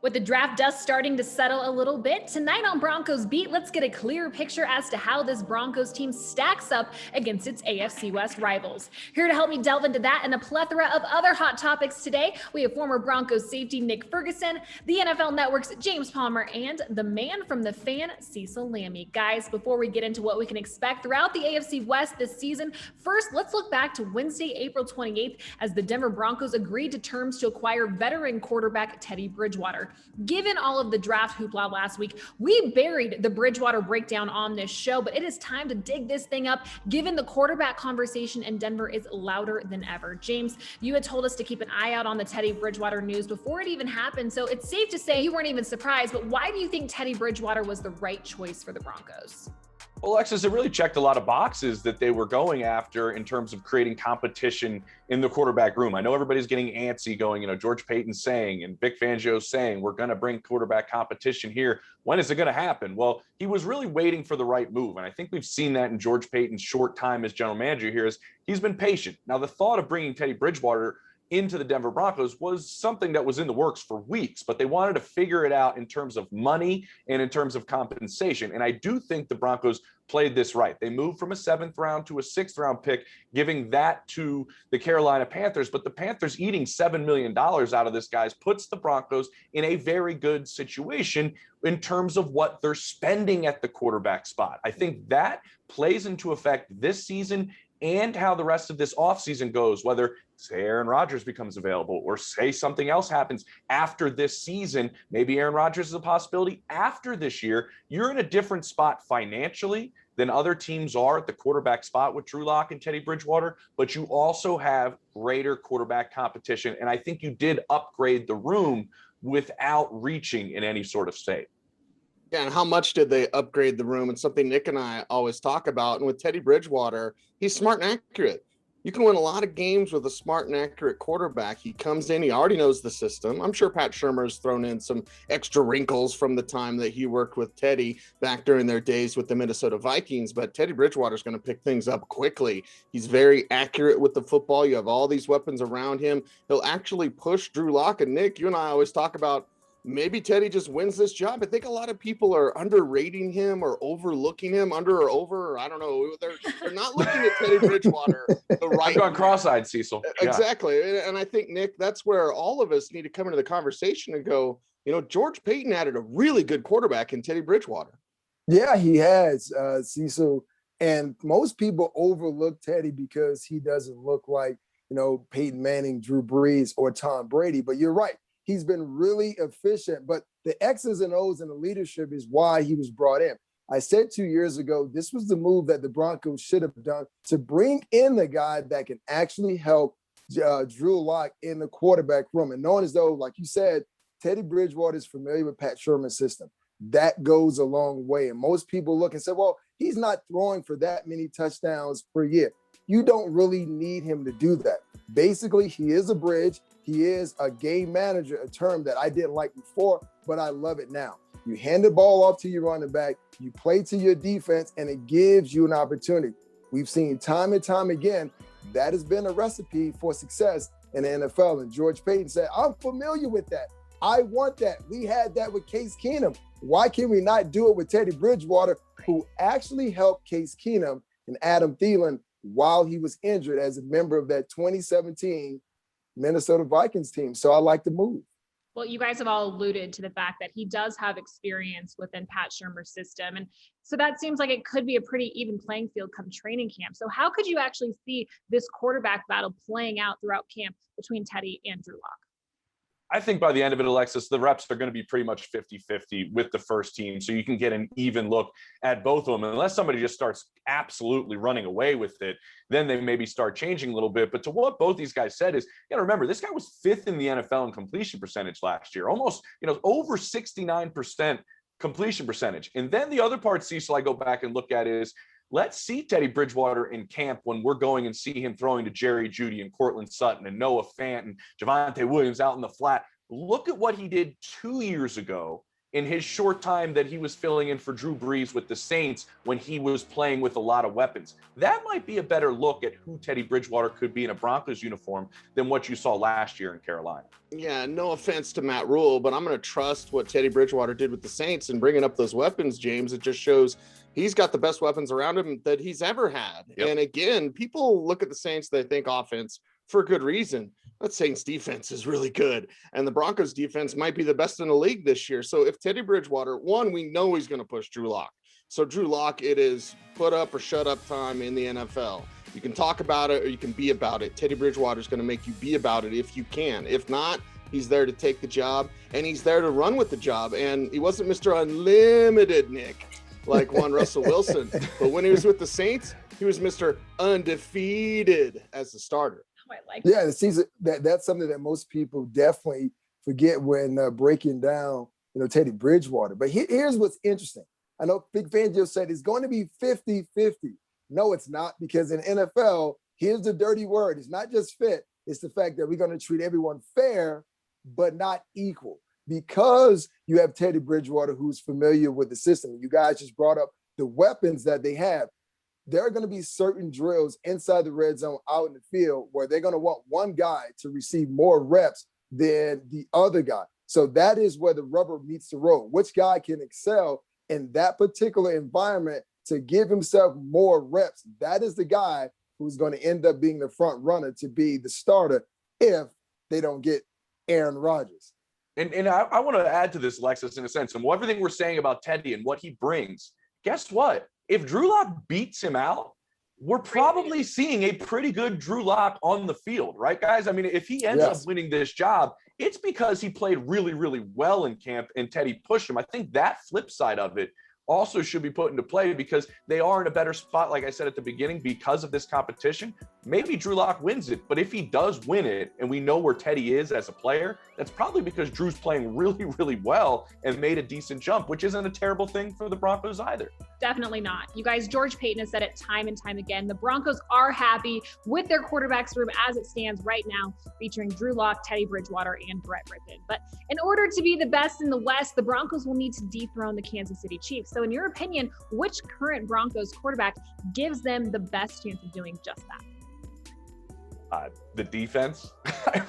With the draft dust starting to settle a little bit, tonight on Broncos Beat, let's get a clear picture as to how this Broncos team stacks up against its AFC West rivals. Here to help me delve into that and a plethora of other hot topics today, we have former Broncos safety Nick Ferguson, the NFL Network's James Palmer, and the man from the fan, Cecil Lammey. Guys, before we get into what we can expect throughout the AFC West this season, first, let's look back to Wednesday, April 28th, as the Denver Broncos agreed to terms to acquire veteran quarterback Teddy Bridgewater. Given all of the draft hoopla last week, we buried the Bridgewater breakdown on this show, but it is time to dig this thing up, given the quarterback conversation in Denver is louder than ever. James, you had told us to keep an eye out on the Teddy Bridgewater news before it even happened, so it's safe to say you weren't even surprised, but why do you think Teddy Bridgewater was the right choice for the Broncos? Well, Alexis, it really checked a lot of boxes that they were going after in terms of creating competition in the quarterback room. I know everybody's getting antsy going, George Paton's saying and Vic Fangio's saying, we're going to bring quarterback competition here. When is it going to happen? Well, he was really waiting for the right move. And I think we've seen that in George Paton's short time as general manager here is he's been patient. Now, the thought of bringing Teddy Bridgewater into the Denver Broncos was something that was in the works for weeks, but they wanted to figure it out in terms of money and in terms of compensation. And I do think the Broncos played this right. They moved from a 7th round to a 6th round pick, giving that to the Carolina Panthers. But the Panthers eating $7 million out of this, guys, puts the Broncos in a very good situation in terms of what they're spending at the quarterback spot. I think that plays into effect this season and how the rest of this offseason goes, whether, say, Aaron Rodgers becomes available or, say, something else happens after this season. Maybe Aaron Rodgers is a possibility after this year. You're in a different spot financially than other teams are at the quarterback spot with Drew Lock and Teddy Bridgewater, but you also have greater quarterback competition. And I think you did upgrade the room without reaching in any sort of state. Yeah, and how much did they upgrade the room? And something Nick and I always talk about. And with Teddy Bridgewater, he's smart and accurate. You can win a lot of games with a smart and accurate quarterback. He comes in, he already knows the system. I'm sure Pat Shurmur's thrown in some extra wrinkles from the time that he worked with Teddy back during their days with the Minnesota Vikings, but Teddy Bridgewater's going to pick things up quickly. He's very accurate with the football. You have all these weapons around him. He'll actually push Drew Lock. And Nick, you and I always talk about maybe Teddy just wins this job. I think a lot of people are underrating him or overlooking him, under or over, or I don't know. They're not looking at Teddy Bridgewater the right. I've gone cross-eyed, Cecil. Exactly. Yeah. And I think, Nick, that's where all of us need to come into the conversation and go, George Paton added a really good quarterback in Teddy Bridgewater. Yeah, he has, Cecil. And most people overlook Teddy because he doesn't look like, Peyton Manning, Drew Brees, or Tom Brady. But you're right. He's been really efficient, but the X's and O's and the leadership is why he was brought in. I said 2 years ago, this was the move that the Broncos should have done to bring in the guy that can actually help Drew Lock in the quarterback room. And knowing as though, like you said, Teddy Bridgewater is familiar with Pat Shurmur's system. That goes a long way. And most people look and say, well, he's not throwing for that many touchdowns per year. You don't really need him to do that. Basically, he is a bridge. He is a game manager, a term that I didn't like before, but I love it now. You hand the ball off to your running back, you play to your defense, and it gives you an opportunity. We've seen time and time again, that has been a recipe for success in the NFL. And George Paton said, I'm familiar with that. I want that. We had that with Case Keenum. Why can we not do it with Teddy Bridgewater, who actually helped Case Keenum and Adam Thielen while he was injured as a member of that 2017 Minnesota Vikings team? So I like the move. Well, you guys have all alluded to the fact that he does have experience within Pat Shurmur's system. And so that seems like it could be a pretty even playing field come training camp. So how could you actually see this quarterback battle playing out throughout camp between Teddy and Drew Lock? I think by the end of it, Alexis, the reps are going to be pretty much 50-50 with the first team. So you can get an even look at both of them. Unless somebody just starts absolutely running away with it, then they maybe start changing a little bit. But to what both these guys said is, you got to remember, this guy was 5th in the NFL in completion percentage last year, almost, over 69% completion percentage. And then the other part, Cecil, I go back and look at is, let's see Teddy Bridgewater in camp when we're going and see him throwing to Jerry Jeudy and Cortland Sutton and Noah Fant and Javonte Williams out in the flat. Look at what he did 2 years ago in his short time that he was filling in for Drew Brees with the Saints when he was playing with a lot of weapons. That might be a better look at who Teddy Bridgewater could be in a Broncos uniform than what you saw last year in Carolina. Yeah, no offense to Matt Rule, but I'm going to trust what Teddy Bridgewater did with the Saints and bringing up those weapons, James. It just shows he's got the best weapons around him that he's ever had. Yep. And again, people look at the Saints, they think offense for good reason. That Saints defense is really good. And the Broncos defense might be the best in the league this year. So if Teddy Bridgewater, one, we know he's going to push Drew Lock. So Drew Lock, it is put up or shut up time in the NFL. You can talk about it or you can be about it. Teddy Bridgewater is going to make you be about it if you can. If not, he's there to take the job and he's there to run with the job. And he wasn't Mr. Unlimited, Nick, like one Russell Wilson. But when he was with the Saints, he was Mr. Undefeated as the starter. I like Yeah, that's something that most people definitely forget when breaking down, Teddy Bridgewater. But here's what's interesting. I know Big Fangio said it's going to be 50-50. No, it's not, because in NFL, here's the dirty word. It's not just fit. It's the fact that we're going to treat everyone fair, but not equal. Because you have Teddy Bridgewater, who's familiar with the system. You guys just brought up the weapons that they have. There are going to be certain drills inside the red zone out in the field where they're going to want one guy to receive more reps than the other guy. So that is where the rubber meets the road. Which guy can excel in that particular environment to give himself more reps? That is the guy who's going to end up being the front runner to be the starter if they don't get Aaron Rodgers. And I want to add to this, Alexis, in a sense, and everything we're saying about Teddy and what he brings. Guess what? If Drew Lock beats him out, we're probably seeing a pretty good Drew Lock on the field, right, guys? I mean, if he ends up winning this job, it's because he played really, really well in camp and Teddy pushed him. I think that flip side of it also should be put into play because they are in a better spot, like I said at the beginning, because of this competition. Maybe Drew Lock wins it, but if he does win it and we know where Teddy is as a player, that's probably because Drew's playing really, really well and made a decent jump, which isn't a terrible thing for the Broncos either. Definitely not. You guys, George Paton has said it time and time again. The Broncos are happy with their quarterbacks room as it stands right now, featuring Drew Lock, Teddy Bridgewater, and Brett Rippon. But in order to be the best in the West, the Broncos will need to dethrone the Kansas City Chiefs. So in your opinion, which current Broncos quarterback gives them the best chance of doing just that? The defense. I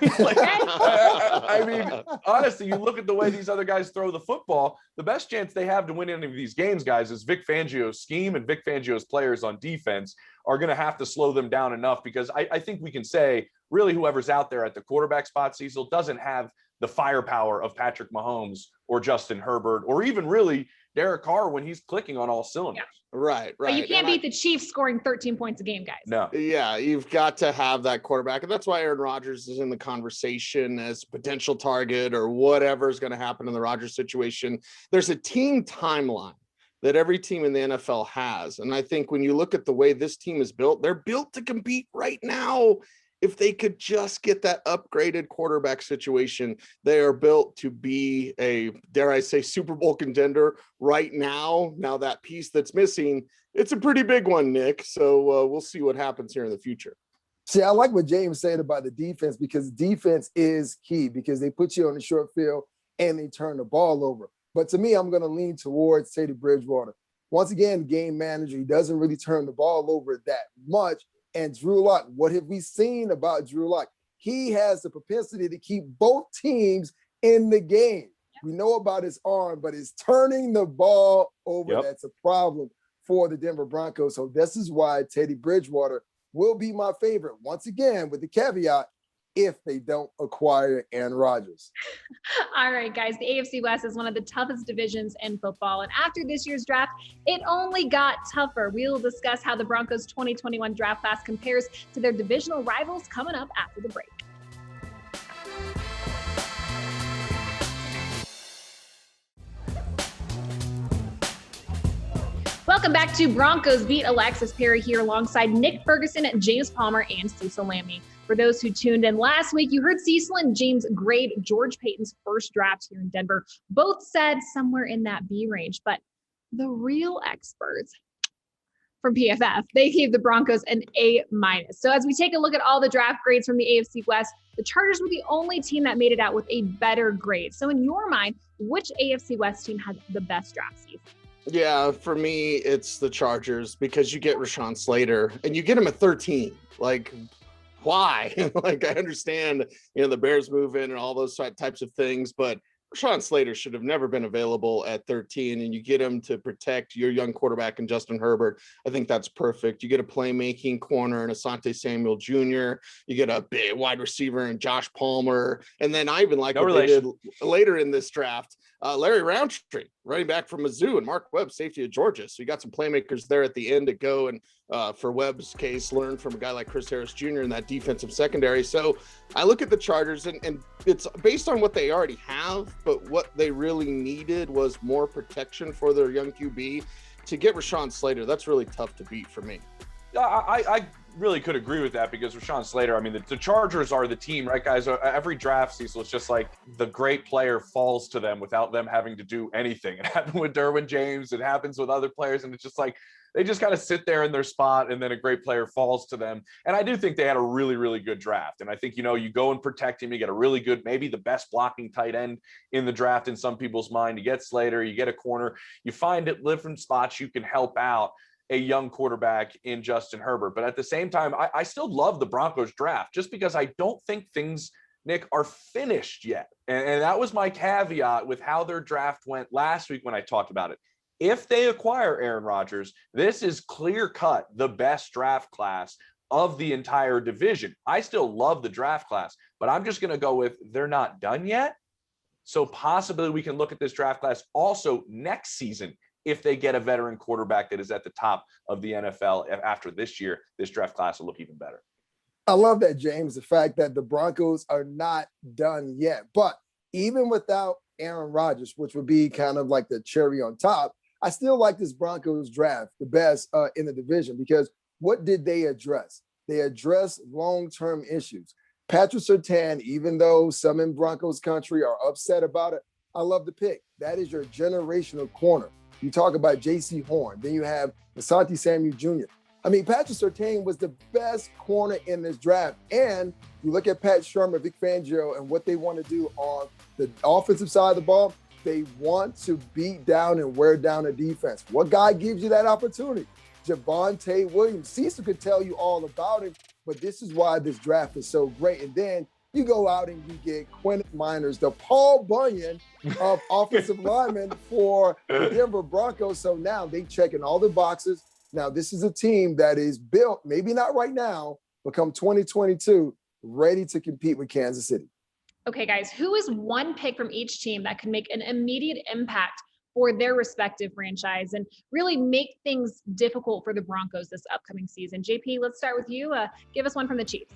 mean, honestly, you look at the way these other guys throw the football, the best chance they have to win any of these games, guys, is Vic Fangio's scheme, and Vic Fangio's players on defense are going to have to slow them down enough, because I think we can say really whoever's out there at the quarterback spot, Cecil, doesn't have the firepower of Patrick Mahomes or Justin Herbert or even really Derek Carr when he's clicking on all cylinders. Yeah. Right. But you can't beat the Chiefs scoring 13 points a game, guys. No. Yeah, you've got to have that quarterback. And that's why Aaron Rodgers is in the conversation as potential target or whatever is going to happen in the Rodgers situation. There's a team timeline that every team in the NFL has. And I think when you look at the way this team is built, they're built to compete right now. If they could just get that upgraded quarterback situation, they are built to be a, dare I say, Super Bowl contender right now. Now that piece that's missing, it's a pretty big one, Nick. So we'll see what happens here in the future. See, I like what James said about the defense, because defense is key, because they put you on the short field and they turn the ball over. But to me, I'm going to lean towards Teddy Bridgewater. Once again, game manager, he doesn't really turn the ball over that much. And Drew Lock, what have we seen about Drew Lock? He has the propensity to keep both teams in the game. We know about his arm, but it's turning the ball over. That's a problem for the Denver Broncos. So this is why Teddy Bridgewater will be my favorite, once again, with the caveat, if they don't acquire Aaron Rodgers. All right, guys, the AFC West is one of the toughest divisions in football. And after this year's draft, it only got tougher. We will discuss how the Broncos 2021 draft class compares to their divisional rivals coming up after the break. Welcome back to Broncos Beat. Alexis Perry here alongside Nick Ferguson, James Palmer, and Cecil Lammey. For those who tuned in last week, you heard Cecil and James grade George Paton's first draft here in Denver. Both said somewhere in that B range, but the real experts, from PFF. They gave the Broncos an A-. So as we take a look at all the draft grades from the AFC West, the Chargers were the only team that made it out with a better grade. So in your mind, which AFC West team had the best draft season? Yeah, for me, it's the Chargers because you get Rashawn Slater and you get him at 13. Like, why? Like, I understand, the Bears move in and all those types of things, but Rashawn Slater should have never been available at 13, and you get him to protect your young quarterback in Justin Herbert. I think that's perfect. You get a playmaking corner in Asante Samuel Jr. You get a big wide receiver in Josh Palmer. And then I even like they did later in this draft, Larry Roundtree, running back from Mizzou, and Mark Webb, safety of Georgia. So you got some playmakers there at the end to go and for Webb's case, learn from a guy like Chris Harris Jr. in that defensive secondary. So I look at the Chargers, and it's based on what they already have, but what they really needed was more protection for their young QB. To get Rashawn Slater, that's really tough to beat for me. I really could agree with that because Rashawn Slater, I mean, the Chargers are the team, right, guys? Every draft, Cecil, it's just like the great player falls to them without them having to do anything. It happened with Derwin James. It happens with other players, and it's just like they just kind of sit there in their spot, and then a great player falls to them. And I do think they had a really, really good draft. And I think, you go and protect him. You get a really good, maybe the best blocking tight end in the draft in some people's mind. You get Slater, you get a corner. You find at different spots you can help out a young quarterback in Justin Herbert. But at the same time, I still love the Broncos draft just because I don't think things, Nick, are finished yet. And that was my caveat with how their draft went last week when I talked about it. If they acquire Aaron Rodgers, this is clear cut the best draft class of the entire division. I still love the draft class, but I'm just going to go with they're not done yet. So possibly we can look at this draft class also next season. If they get a veteran quarterback that is at the top of the NFL after this year, this draft class will look even better. I love that, James, the fact that the Broncos are not done yet. But even without Aaron Rodgers, which would be kind of like the cherry on top, I still like this Broncos draft the best in the division because what did they address? They addressed long-term issues. Patrick Surtain, even though some in Broncos country are upset about it, I love the pick. That is your generational corner. You talk about J.C. Horn. Then you have Asante Samuel Jr. I mean, Patrick Surtain was the best corner in this draft. And you look at Pat Shermer, Vic Fangio, and what they want to do on the offensive side of the ball, they want to beat down and wear down a defense. What guy gives you that opportunity? Javonte Williams. Cecil could tell you all about it, but this is why this draft is so great. And then you go out and you get Quentin Miners, the Paul Bunyan of offensive linemen for the Denver Broncos. So now they checking all the boxes. Now this is a team that is built, maybe not right now, but come 2022, ready to compete with Kansas City. Okay, guys, who is one pick from each team that could make an immediate impact for their respective franchise and really make things difficult for the Broncos this upcoming season? JP, let's start with you. Give us one from the Chiefs.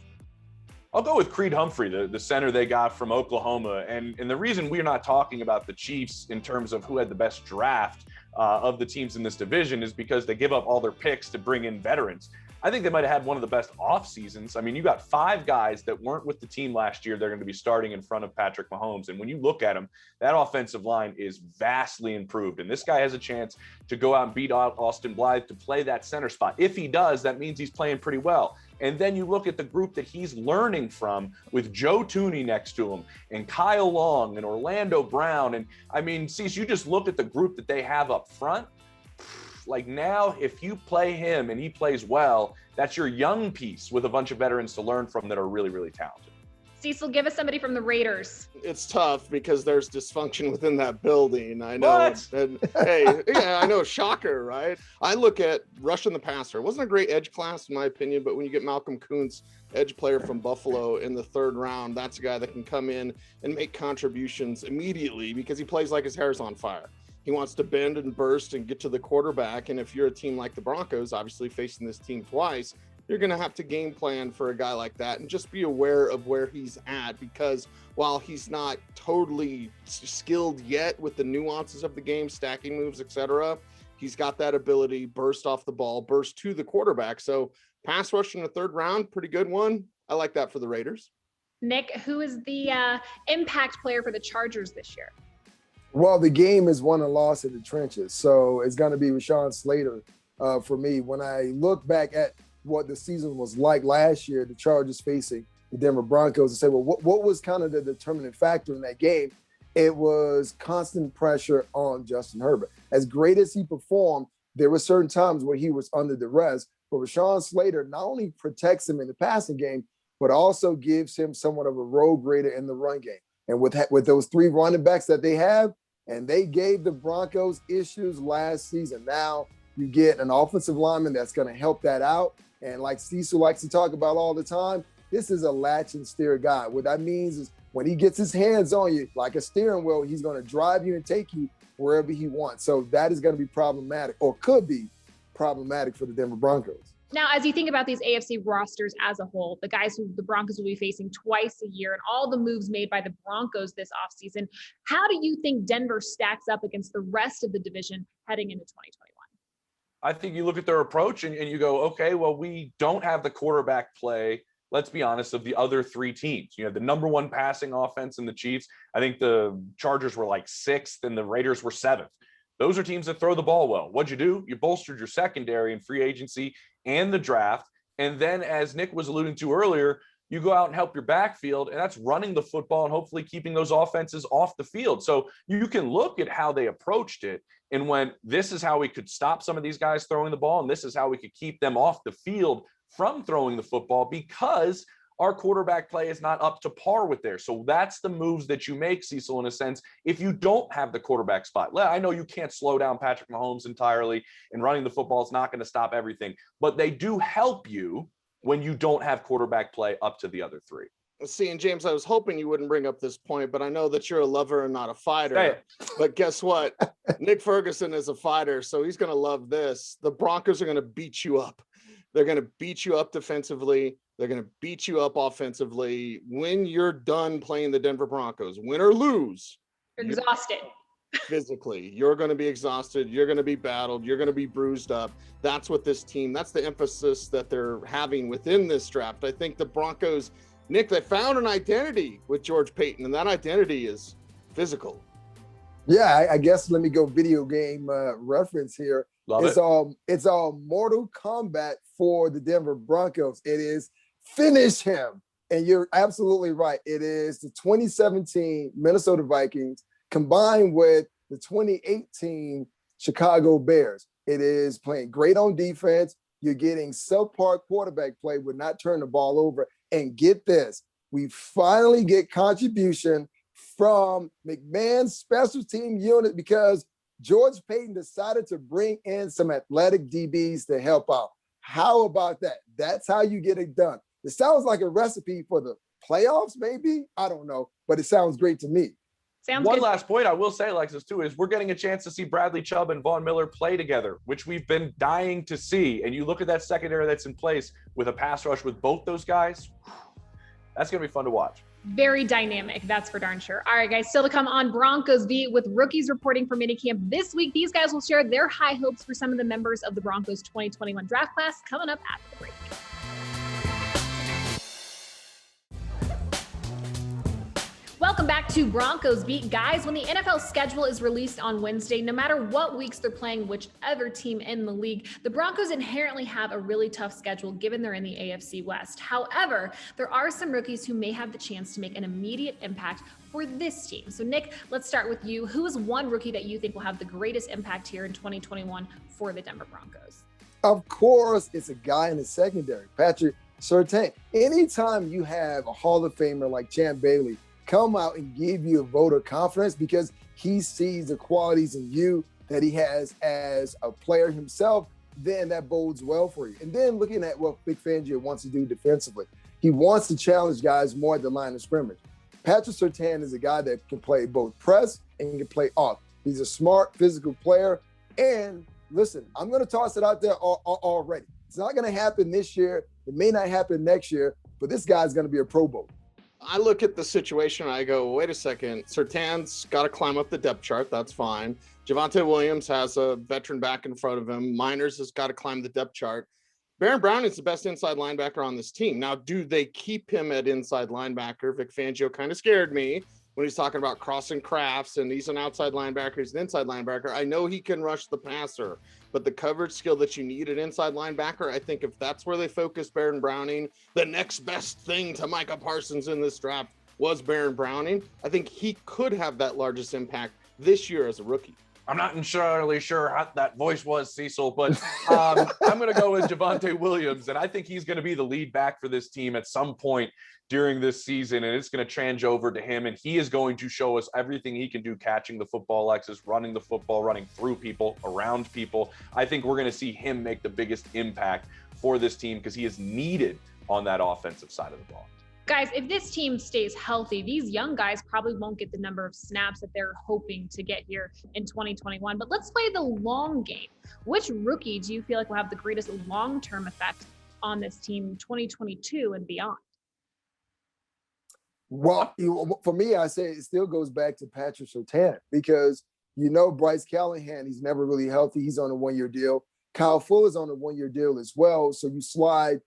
I'll go with Creed Humphrey, the center they got from Oklahoma. And the reason we're not talking about the Chiefs in terms of who had the best draft of the teams in this division is because they give up all their picks to bring in veterans. I think they might have had one of the best off seasons. I mean, you got 5 guys that weren't with the team last year. They're going to be starting in front of Patrick Mahomes. And when you look at them, that offensive line is vastly improved. And this guy has a chance to go out and beat Austin Blythe to play that center spot. If he does, that means he's playing pretty well. And then you look at the group that he's learning from with Joe Thuney next to him and Kyle Long and Orlando Brown. And I mean, Cease, you just look at the group that they have up front. Like now, if you play him and he plays well, that's your young piece with a bunch of veterans to learn from that are really, really talented. Cecil, give us somebody from the Raiders. It's tough because there's dysfunction within that building. I know. What? And, hey, yeah, I know. Shocker, right? I look at rushing the passer. It wasn't a great edge class, in my opinion, but when you get Malcolm Kuntz, edge player from Buffalo in the 3rd round, that's a guy that can come in and make contributions immediately because he plays like his hair's on fire. He wants to bend and burst and get to the quarterback. And if you're a team like the Broncos, obviously facing this team twice, you're going to have to game plan for a guy like that and just be aware of where he's at, because while he's not totally skilled yet with the nuances of the game, stacking moves, etc., he's got that ability, burst off the ball, burst to the quarterback. So pass rush in the 3rd round, pretty good one. I like that for the Raiders. Nick, who is the impact player for the Chargers this year? Well, the game is won and lost in the trenches. So it's going to be Rashawn Slater for me. When I look back at what the season was like last year, the Chargers facing the Denver Broncos, and say, well, what was kind of the determining factor in that game? It was constant pressure on Justin Herbert. As great as he performed, there were certain times where he was under duress, but Rashawn Slater not only protects him in the passing game, but also gives him somewhat of a road grader in the run game. And with those 3 running backs that they have, and they gave the Broncos issues last season. Now you get an offensive lineman that's going to help that out. And like Cecil likes to talk about all the time, this is a latch and steer guy. What that means is when he gets his hands on you, like a steering wheel, he's going to drive you and take you wherever he wants. So that is going to be problematic, or could be problematic, for the Denver Broncos. Now, as you think about these AFC rosters as a whole, the guys who the Broncos will be facing twice a year and all the moves made by the Broncos this offseason, how do you think Denver stacks up against the rest of the division heading into 2021? I think you look at their approach and you go, okay, well, we don't have the quarterback play, let's be honest, of the other 3 teams. You know, the number 1 passing offense in the Chiefs. I think the Chargers were like 6th and the Raiders were 7th. Those are teams that throw the ball well. What'd you do? You bolstered your secondary in free agency and the draft. And then, as Nick was alluding to earlier, you go out and help your backfield, and that's running the football and hopefully keeping those offenses off the field. So you can look at how they approached it and when this is how we could stop some of these guys throwing the ball, and this is how we could keep them off the field from throwing the football, because our quarterback play is not up to par with theirs. So that's the moves that you make, Cecil, in a sense, if you don't have the quarterback spot. I know you can't slow down Patrick Mahomes entirely, and running the football is not going to stop everything, but they do help you when you don't have quarterback play up to the other 3. See, and James, I was hoping you wouldn't bring up this point, but I know that you're a lover and not a fighter. But guess what? Nick Ferguson is a fighter, so he's going to love this. The Broncos are going to beat you up. They're going to beat you up defensively. They're going to beat you up offensively. When you're done playing the Denver Broncos, win or lose, You're exhausted. Physically, you're going to be exhausted. You're going to be battled. You're going to be bruised up. That's what this team, that's the emphasis that they're having within this draft. I think the Broncos, Nick, they found an identity with George Payton, and that identity is physical. Yeah, I guess let me go video game reference here. It's all Mortal Kombat for the Denver Broncos. It is finish him. And you're absolutely right. It is the 2017 Minnesota Vikings combined with the 2018 Chicago Bears. It is playing great on defense. You're getting subpar quarterback play, would not turn the ball over. And get this, we finally get contribution from McMahon's special team unit, because George Payton decided to bring in some athletic DBs to help out. How about that? That's how you get it done. It sounds like a recipe for the playoffs, maybe. I don't know, but it sounds great to me. One last point I will say, Alexis, too, is we're getting a chance to see Bradley Chubb and Von Miller play together, which we've been dying to see. And you look at that secondary that's in place with a pass rush with both those guys, that's going to be fun to watch. Very dynamic, that's for darn sure. All right, guys, still to come on Broncos Beat with rookies reporting for minicamp this week. These guys will share their high hopes for some of the members of the Broncos 2021 draft class coming up after the break. Welcome back to Broncos Beat. Guys, when the NFL schedule is released on Wednesday, no matter what weeks they're playing whichever team in the league, the Broncos inherently have a really tough schedule given they're in the AFC West. However, there are some rookies who may have the chance to make an immediate impact for this team. So Nick, let's start with you. Who is one rookie that you think will have the greatest impact here in 2021 for the Denver Broncos? Of course, it's a guy in the secondary, Patrick Surtain. Anytime you have a Hall of Famer like Champ Bailey come out and give you a vote of confidence because he sees the qualities in you that he has as a player himself, then that bodes well for you. And then looking at what Vic Fangio wants to do defensively, he wants to challenge guys more at the line of scrimmage. Patrick Surtain is a guy that can play both press and can play off. He's a smart, physical player. And listen, I'm going to toss it out there already. It's not going to happen this year. It may not happen next year, but this guy's going to be a Pro Bowl. I look at the situation and I go, wait a second, Surtain's got to climb up the depth chart. That's fine. Javonte Williams has a veteran back in front of him. Miners has got to climb the depth chart. Baron Brown is the best inside linebacker on this team. Now, do they keep him at inside linebacker? Vic Fangio kind of scared me when he's talking about crossing crafts and he's an outside linebacker, he's an inside linebacker. I know he can rush the passer, but the coverage skill that you need at inside linebacker, I think if that's where they focus Baron Browning, the next best thing to Micah Parsons in this draft was Baron Browning. I think he could have that largest impact this year as a rookie. I'm not entirely sure how that voice was, Cecil, but I'm going to go with Javonte Williams, and I think he's going to be the lead back for this team at some point during this season, and it's going to change over to him, and he is going to show us everything he can do catching the football, Alexis, running the football, running through people, around people. I think we're going to see him make the biggest impact for this team because he is needed on that offensive side of the ball. Guys, if this team stays healthy, these young guys probably won't get the number of snaps that they're hoping to get here in 2021. But let's play the long game. Which rookie do you feel like will have the greatest long-term effect on this team 2022 and beyond? Well, for me, I say it still goes back to Patrick Surtain because, Bryce Callahan, he's never really healthy. He's on a one-year deal. Kyle Fuller's on a one-year deal as well. So you slide,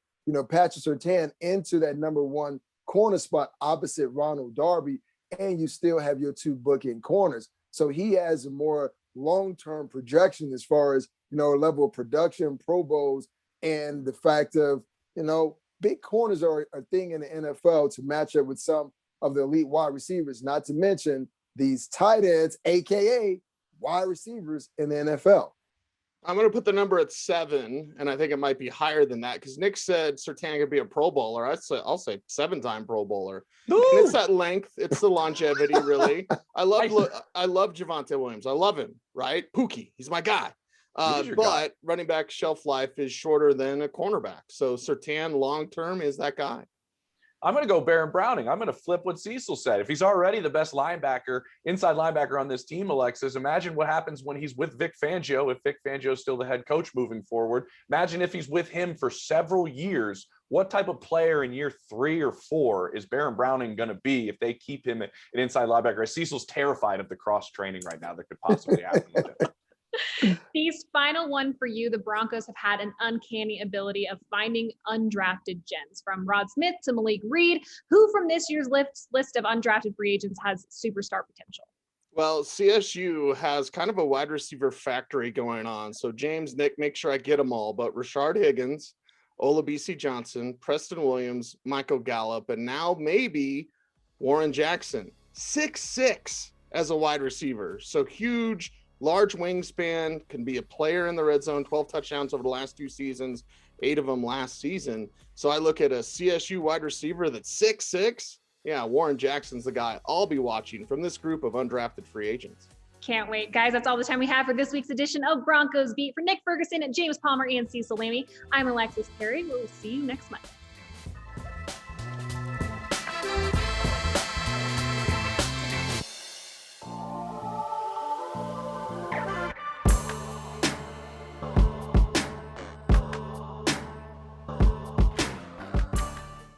Patrick Surtain into that number one corner spot opposite Ronald Darby, and you still have your two bookend corners. So he has a more long-term projection as far as, level of production, Pro Bowls, and the fact of, big corners are a thing in the NFL to match up with some of the elite wide receivers, not to mention these tight ends, AKA wide receivers in the NFL. I'm going to put the number at 7, and I think it might be higher than that because Nick said Surtain could be a Pro Bowler. I'll say 7-time Pro Bowler. And it's that length. It's the longevity, really. I love Javonte Williams. I love him, right? Pookie. He's my guy. But running back shelf life is shorter than a cornerback. So Surtain long-term is that guy. I'm going to go Baron Browning. I'm going to flip what Cecil said. If he's already the best linebacker, inside linebacker on this team, Alexis, imagine what happens when he's with Vic Fangio, if Vic Fangio is still the head coach moving forward. Imagine if he's with him for several years. What type of player in year 3 or 4 is Baron Browning going to be if they keep him an inside linebacker? Cecil's terrified of the cross-training right now that could possibly happen with him. These final one for you. The Broncos have had an uncanny ability of finding undrafted gems, from Rod Smith to Malik Reed. Who from this year's list of undrafted free agents has superstar potential? Well, CSU has kind of a wide receiver factory going on. So James, Nick, make sure I get them all. But Rashard Higgins, Olabisi Johnson, Preston Williams, Michael Gallup, and now maybe Warren Jackson. 6'6" as a wide receiver. So huge, large wingspan, can be a player in the red zone, 12 touchdowns over the last 2 seasons, 8 of them last season. So I look at a CSU wide receiver that's 6'6". Yeah, Warren Jackson's the guy I'll be watching from this group of undrafted free agents. Can't wait. Guys, that's all the time we have for this week's edition of Broncos Beat. For Nick Ferguson, James Palmer, and Cecil Lammey, I'm Alexis Perry. We'll see you next month.